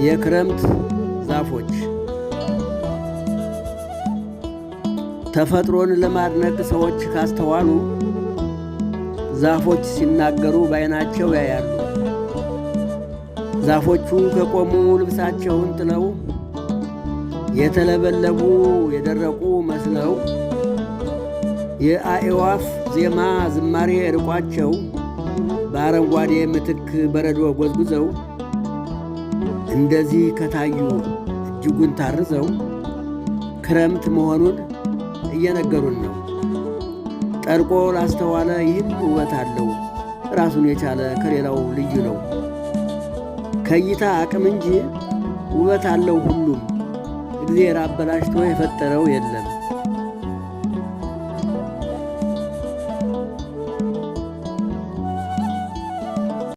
የክረምት ዛፎች ተፈጥሮን ለማድነቅ ሰዎች ካስተዋሉ ዛፎች ሲናገሩ በዓይናቸው ያያሉ። ዛፎቹ ከቆሙ ልብሳቸውን ጥለው የተለበለቡ የደረቁ መስለው የአዕዋፍ ዜማ ዝማሬ ርቋቸው በአረንጓዴ ምትክ በረዶ ጎዝጉዘው እንደዚህ ከታዩ እጅጉን ታርዘው ክረምት መሆኑን እየነገሩን ነው። ጠልቆ ላስተዋለ ይህም ውበት አለው፣ ራሱን የቻለ ከሌላው ልዩ ነው። ከእይታ አቅም እንጂ ውበት አለው ሁሉም፣ እግዚአብሔር አበላሽቶ የፈጠረው የለም።